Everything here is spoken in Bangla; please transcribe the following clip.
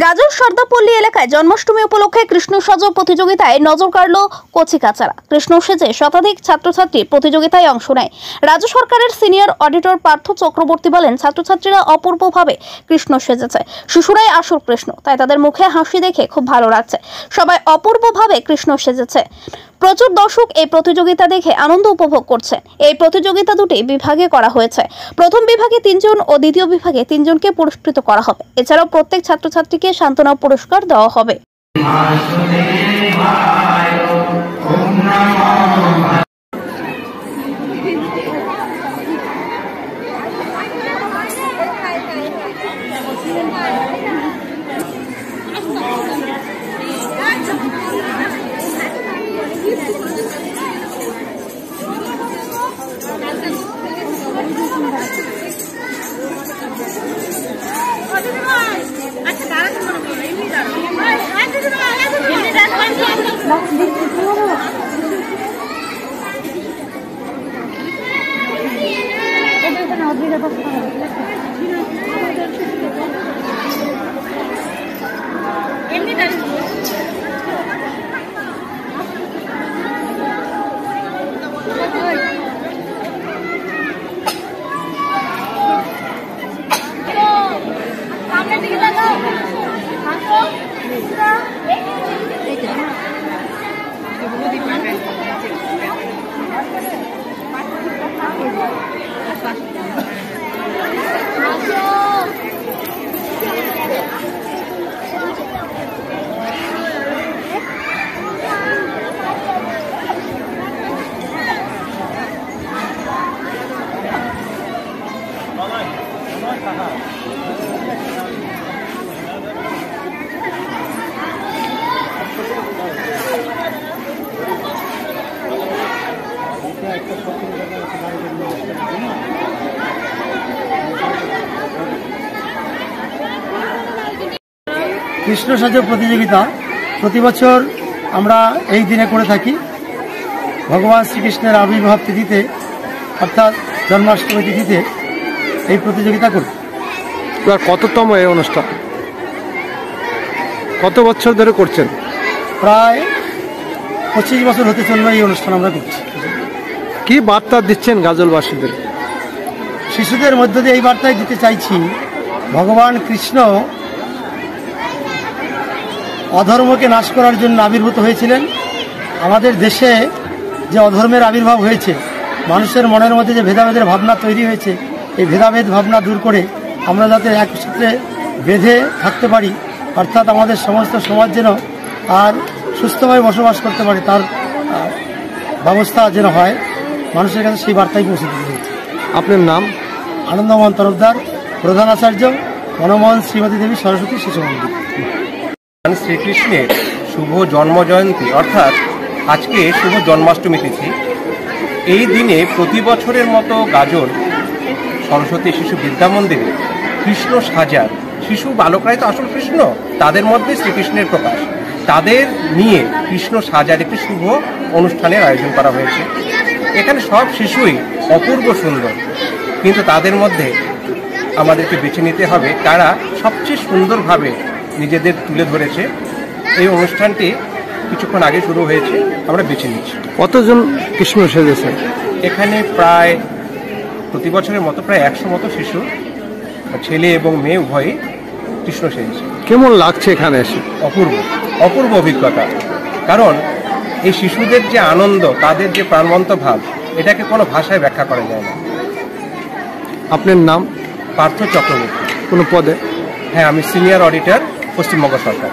গাজল সর্দাপল্লী এলাকায় জন্মাষ্টমী উপলক্ষে কৃষ্ণ সাজো প্রতিযোগিতায় নজর কাড়ল কচিকাচারা। কৃষ্ণ সেজে শতাধিক ছাত্রছাত্রী প্রতিযোগিতায় অংশ নেয়। রাজ্য সরকারের সিনিয়র অডিটর পার্থ চক্রবর্তী বলেন, ছাত্রছাত্রীরা অপূর্বভাবে কৃষ্ণ সেজেছে। শিশুরাই আসল কৃষ্ণ, তাই তাদের মুখে হাসি দেখে খুব ভালো লাগছে। সবাই অপূর্বভাবে কৃষ্ণ সেজেছে। প্রচুর দর্শক এই প্রতিযোগিতা দেখে আনন্দ উপভোগ করছে। এই প্রতিযোগিতা দুটি বিভাগে করা হয়েছে। প্রথম বিভাগে 3 জন ও দ্বিতীয় বিভাগে 3 জনকে পুরস্কৃত করা হবে। এছাড়াও প্রত্যেক ছাত্রছাত্রীকে সান্ত্বনা পুরস্কার দেওয়া হবে। কৃষ্ণ সাজো প্রতিযোগিতা প্রতি বছর আমরা এই দিনে করে থাকি। ভগবান শ্রীকৃষ্ণের আবির্ভাব তিথিতে অর্থাৎ জন্মাষ্টমী তিথিতে এই প্রতিযোগিতা করি। কততম এই অনুষ্ঠান? কত বছর ধরে করছেন? প্রায় 25 বছর হতে চলবে এই অনুষ্ঠান আমরা করছি। কি বার্তা দিচ্ছেন গাজলবাসীদের? শিশুদের মধ্য দিয়ে এই বার্তাই দিতে চাইছি, ভগবান কৃষ্ণ অধর্মকে নাশ করার জন্য আবির্ভূত হয়েছিলেন। আমাদের দেশে যে অধর্মের আবির্ভাব হয়েছে, মানুষের মনের মধ্যে যে ভেদাভেদের ভাবনা তৈরি হয়েছে, এই ভেদাভেদ ভাবনা দূর করে আমরা যাতে এক সূত্রে বেঁধে থাকতে পারি, অর্থাৎ আমাদের সমস্ত সমাজ যেন আর সুস্থভাবে বসবাস করতে পারে, তার ব্যবস্থা যেন হয়, মানুষের কাছে সেই বার্তাই পৌঁছে দিতে হয়েছে। আপনার নাম? আনন্দমোহন তরফদার, প্রধান আচার্য, মনমোহন শ্রীমতী দেবী সরস্বতী শিশু মন্দির। শ্রীকৃষ্ণের শুভ জন্মজয়ন্তী অর্থাৎ আজকে শুভ জন্মাষ্টমী তিথি। এই দিনে প্রতি বছরের মতো গাজল সরস্বতী শিশু বিদ্যা মন্দিরে কৃষ্ণ সাজার, শিশু বালকরাই তো আসল কৃষ্ণ, তাদের মধ্যে শ্রীকৃষ্ণের প্রকাশ, তাদের নিয়ে কৃষ্ণ সাজার একটি শুভ অনুষ্ঠানের আয়োজন করা হয়েছে। এখানে সব শিশুই অপূর্ব সুন্দর, কিন্তু তাদের মধ্যে আমাদেরকে বেছে নিতে হবে তারা সবচেয়ে সুন্দরভাবে নিজেদের তুলে ধরেছে। এই অনুষ্ঠানটি কিছুক্ষণ আগে শুরু হয়েছে, আমরা বেছে নিচ্ছি। কতজন কৃষ্ণ সেজেছে? এখানে প্রায় প্রতি বছরের মতো প্রায় 100 মতো শিশু, ছেলে এবং মেয়ে উভয়ই কৃষ্ণ সেজেছে। কেমন লাগছে এখানে এসে? অপূর্ব অপূর্ব অভিজ্ঞতা, কারণ এই শিশুদের যে আনন্দ, তাদের যে প্রাণবন্ত ভাব, এটাকে কোনো ভাষায় ব্যাখ্যা করা যায় না। আপনার নাম? পার্থ চক্রবর্তী। কোনো পদে? হ্যাঁ, আমি সিনিয়র অডিটর, পশ্চিমবঙ্গ সরকার।